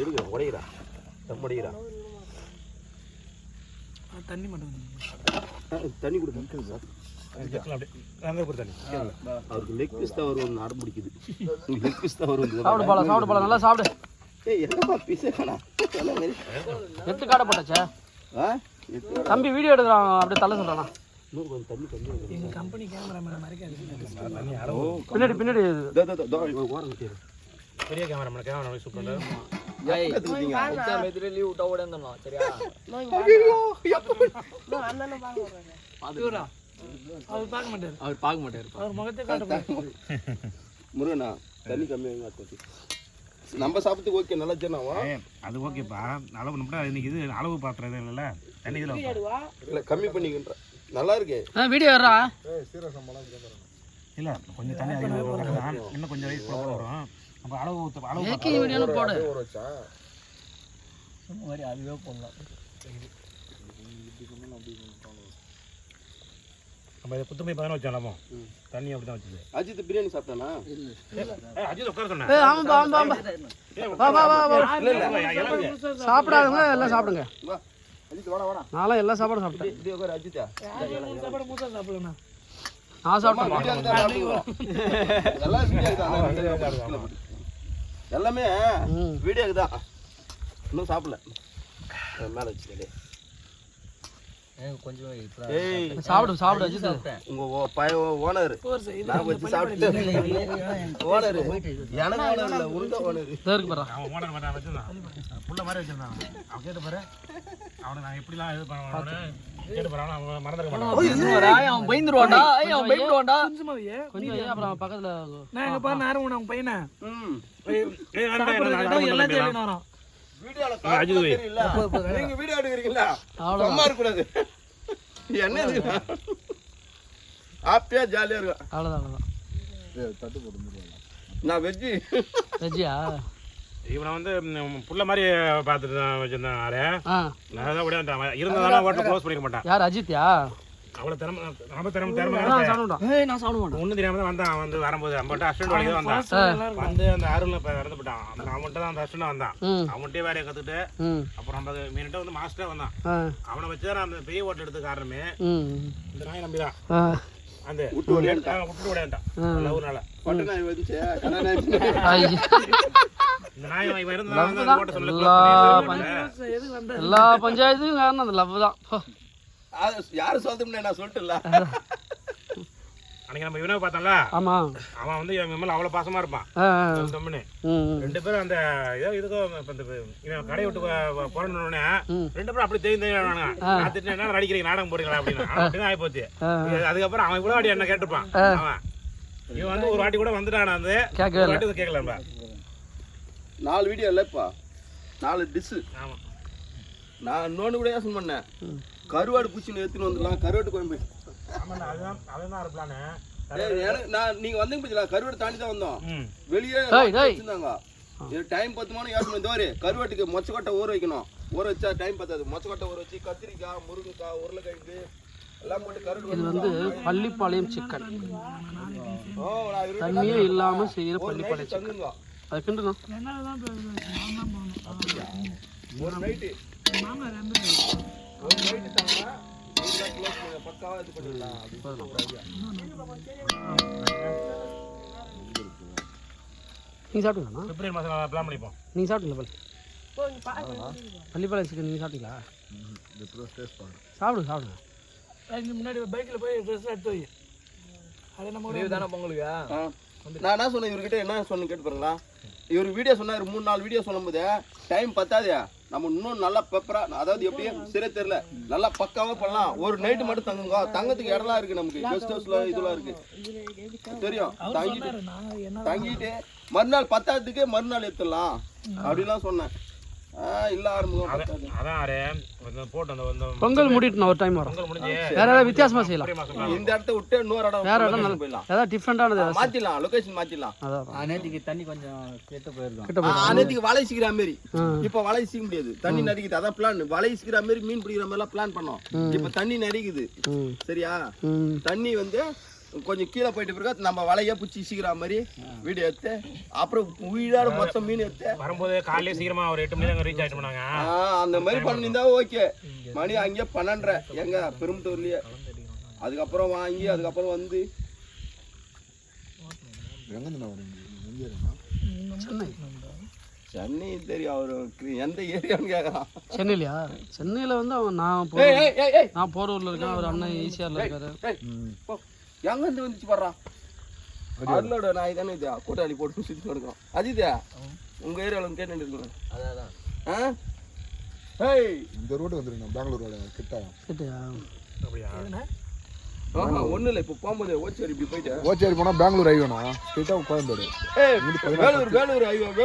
எடுக்கிறா உடைக்கிறா தம்மடிக்கிறா தண்ணி மட்டும் தண்ணி கொடுத்து சார் அவருக்கு லெக் பீஸ் தான் வரும் நட முடிக்குது லெக் பீஸ் தான் வரும் சாப்பிடு போல நல்லா சாப்பிடு ஏய் என்னப்பா பீஸே காணா எட்டு காடை போட்டாச்சா தம்பி வீடியோ எடுக்கிறான் அப்படியே தள்ள சொல்றானா இன்னும் கொஞ்சம் தண்ணி கம்மி எங்கள் கம்பெனி கேமராமேன் மறைக்காது பின்னாடி பெரிய கேமரா கேமரா சூப்பர் லீவ் விட்டா ஓட இருந்தோம் சரியா அவர் பார்க்க மாட்டார் அவர் முகத்தை காட்ட முருகனா தண்ணி கம்மியாக நம்ம சாப்பிட்டு ஓகே நல்லா ஜெனாவா அது ஓகேப்பா அளவு நம்மளா இன்னைக்கு இது அளவு பாத்துறது இல்லைல்ல தண்ணி இதில் இல்லை கம்மி பண்ணிக்கின்ற நல்லா இருக்கு வீடியோ வர்றா இல்லை கொஞ்சம் தண்ணி அதிகமாக இன்னும் கொஞ்சம் வயசு போட வரும் அப்போ அளவு வீடியோ போடு அதுவே போடலாம் நம்ம இதை புத்துமை பதன வச்சாலாமோ தண்ணி அப்படி தான் வச்சுது அஜித் பிரியாணி சாப்பிட்டானா அஜித் உட்கார சொன்னேன் சாப்பிடாதுங்க எல்லாம் சாப்பிடுங்க அஜித் வாடா நான்லாம் எல்லா சாப்பாடும் சாப்பிட்டேன் இது உட்கார் அஜித்தா சாப்பாடு மூத்தா சாப்பிடலாம் நான் சாப்பிட்டேன் எல்லாமே வீடியோக்கு தான் இன்னும் சாப்பிடல மேலே வச்சுக்கலே சாப்பிடு அஜித் உங்க ஓனர் நான் வச்சு சாப்பிட்டு ஓனர் எனக்கு ஓனர் இல்லை உருண்ட ஓனர் இருக்கு பாரு அவன் ஓனர் மட்டும் வச்சிருந்தான் புள்ள மாதிரி வச்சிருந்தான் அவன் கேட்டு பாரு அவனை நான் எப்படிலாம் இது பண்ணுவானு கேட்டு பாரு அவன் மறந்துட மாட்டான் அவன் பயந்துருவான்டா அவன் பயந்துருவான்டா கொஞ்சமாவே கொஞ்சம் அப்புறம் பக்கத்துல நான் எங்க பா நேரம் அவங்க பையனை எல்லாம் தேடினு வரோம் நீங்க வீடியோ எடுக்கிறீங்களா அம்மா இருக்கக்கூடாது என்ன ஹாப்பியா ஜாலியா இருக்கும் அவ்வளோதான் நான் வெஜ்ஜியா இவனை வந்து புள்ள மாதிரி பார்த்துட்டு வச்சிருந்தான் ஆறு நான் தான் ஓடியான் இருந்ததால ஓட்ட க்ளோஸ் பண்ணிக்க மாட்டான் யார் அஜித்யா அவ்வளோ திறமை நான் சாப்பிட மாட்டேன் ஒன்றும் தெரியாம தான் வந்தான் வந்து வரும்போது அவன்கிட்ட அஸ்டன்ட் வழி தான் வந்தான் வந்து அந்த அருள் இப்போ இறந்து போட்டான் அவன்கிட்ட தான் அந்த அஸ்டன்ட் வந்தான் அவன்கிட்டே வேலையை கற்றுக்கிட்டு அப்புறம் நம்ம மீன்கிட்ட வந்து மாஸ்டரே வந்தான் அவனை வச்சு தான் அந்த பெரிய ஓட்டல் எடுத்த காரணமே இந்த நாய் நம்பி தான் அந்த விட்டு ஓடியான்ட்டான் லவ்னால இந்த நாய் இருந்தா ஓட்ட எல்லா பஞ்சாயத்துக்கும் காரணம் அந்த லவ் தான் யாரு சொல்லும்னே நான் சொல்லிட்டுல அன்னைக்கு நம்ம இவனை பார்த்தோம்ல ஆமா அவன் வந்து இவன் மேல அவ்வளவு பாசமா இருப்பான் தம்பனே ரெண்டு பேரும் அந்த ஏதோ இதுக்கோ இவன் கடை விட்டு போறோன்னு ரெண்டு பேரும் அப்படி தெரியுங்க நான் என்ன நடிக்கிறீங்க நாடகம் போடுறீங்களா அப்படின்னு அப்படிதான் ஆகி போச்சு அதுக்கப்புறம் அவன் இவ்வளவு வாட்டி என்ன கேட்டுப்பான் அவன் இவன் வந்து ஒரு வாட்டி கூட வந்துட்டான் வந்து ஒரு வாட்டி கேட்கல 4 வீடியோ இல்லப்பா 4 டிஷ் ஆமா நான் இன்னொன்று கூட யோசனை பண்ணேன் கருவாடு பூச்சின்னு எடுத்துன்னு வந்துடலாம் கருவாட்டு கோயம்பு நான் நீங்க வந்தீங்க பத்தியா கருவாடு தாண்டி தான் வந்தோம் வெளியே வச்சிருந்தாங்க டைம் 10 மணி யோசனை இந்த ஒரு கருவாட்டுக்கு மொச்சக்கொட்டை ஊற வைக்கணும் ஊற வச்சா டைம் பத்தாது மொச்சக்கொட்டை ஊற வச்சு கத்திரிக்காய் முருங்கைக்காய் உருளைக்கிழங்கு எல்லாம் போட்டு கருவாடு இது வந்து பள்ளிப்பாளையம் சிக்கன் தண்ணியே இல்லாம செய்யற பள்ளிப்பாளையம் சிக்கன் அது கிண்டுறோம் ஒரு நைட்டு பக்காவா இது பண்ணிடலாம் நீங்க சாப்பிட்டீங்களா பிப்ரவரி மாசம் பிளான் பண்ணிப்போம் நீங்க சாப்பிட்டீங்களா பள்ளிப்பாளையம் சிக்கன் நீங்க சாப்பிட்டீங்களா சாப்பிடுங்க முன்னாடி பைக்கில் போய் ட்ரெஸ் எடுத்து வை அது நம்ம தானே பொங்கலுக்கா நான் என்ன சொன்னேன் இவர்கிட்ட என்ன சொன்னு கேட்டு பாருங்களா இவர் வீடியோ சொன்னார் 3-4 வீடியோ சொல்லும்போது டைம் பத்தாதே நம்ம இன்னும் நல்லா பெப்பரா அதாவது எப்படியும் சிறை தெரியல நல்லா பக்காவா பண்ணலாம் ஒரு நைட்டு மட்டும் தங்குங்க தங்கத்துக்கு இடம்லாம் இருக்கு நமக்கு கெஸ்ட் ஹவுஸ்ல இதெல்லாம் இருக்கு தெரியும் தங்கிட்டு மறுநாள் பத்தாததுக்கே மறுநாள் எடுத்துடலாம் அப்படிலாம் சொன்னேன் இல்ல பொங்கல் முடிட்டு ஒரு டைம் வரும் வேற ஏதாவது வித்தியாசமா செய்யலாம் இந்த இடத்த விட்டு இன்னொரு இடம் வேற இடம் போயிடலாம் ஏதாவது டிஃபரெண்டானது மாத்திடலாம் லொகேஷன் மாத்திடலாம் நேற்றுக்கு தண்ணி கொஞ்சம் கிட்ட போயிருக்கும் நேற்றுக்கு வலை சிக்கிற மாதிரி இப்ப வலை சிக்க முடியாது தண்ணி நரிக்குது அதான் பிளான் வலை சிக்கிற மாதிரி மீன் பிடிக்கிற மாதிரி எல்லாம் பிளான் பண்ணோம் இப்ப தண்ணி நரிக்குது சரியா தண்ணி வந்து கொஞ்சம் கீழே போயிட்டு பிறகு நம்ம வலைய பிடிச்சி சீக்கிர மாதிரி வீடியோ எடுத்து அப்புறம் வீடாட மொத்தம் மீன் எடுத்து வரும்போது காலையிலே சீக்கிரமா ஒரு 8 மணி அங்கே ரீச் ஆகிட்டு போனாங்க. அந்த மாதிரி பண்ணியிருந்தா ஓகே. மணி அங்கேயே 12:30 எங்க பெரும்புத்தூர்லயே. அதுக்கப்புறம் வாங்கி அதுக்கப்புறம் வந்து சென்னை தெரியும் அவரு எந்த ஏரியான்னு கேட்கறான். சென்னையிலயா? சென்னையில் வந்து அவன் நான் போரூரில் இருக்கேன், அவர் அண்ணன் ஈசிஆரில் இருக்காரு. எங்க இருந்து வந்துச்சு பாடுறான் அதோட நான் தானே இது கூட்டாளி போட்டு சுற்றி எடுக்கிறோம். அஜிதா உங்க ஏரியாவில் கேட்டு இருக்கணும். அதான் இந்த ரோடு வந்துருங்க பெங்களூர் ரோடு கிட்ட கிட்டயா? அப்படியா? ஒன்றும் இல்லை. இப்போ போகும்போது ஓச்சேரி இப்படி போயிட்டு ஓச்சேரி போனால் பெங்களூர் ஹைவேண்ணா ஸ்ட்ரெயிட்டாக கோயம்பேடு. வேலூர் ஹைவே